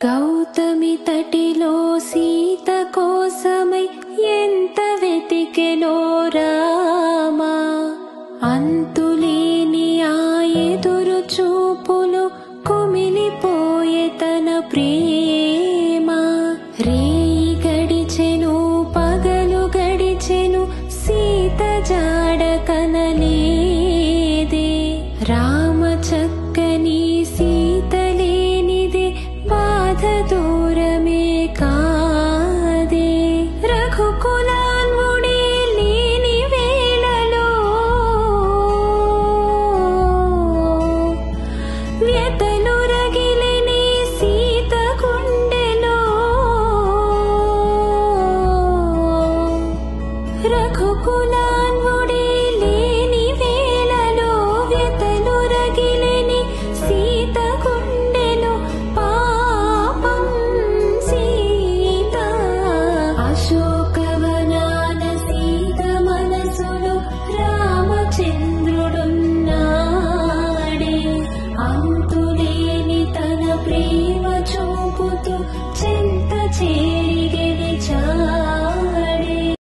గౌతమి తటిలో సీత కోసమై ఎంత వెతికెనో రామా, అంతులేని ఆ ఎదురు చూపులు కుమిలిపోయే తన ప్రేమ. రేయి గడిచెను పగలు గడిచెను సీత జాడ కనలేదే. రామ చక్కని సీత లేనిదే బాధ దూరమే కాదే. రఘుకులాన్ముడే లేని వేళలో వ్యతలు రగిలిని సీత గుండెలో. రఘుకులాన్ముడే లేని వేళలో వ్యతలు రగిలిని సీత గుండెలో. పాపం సీత అశోక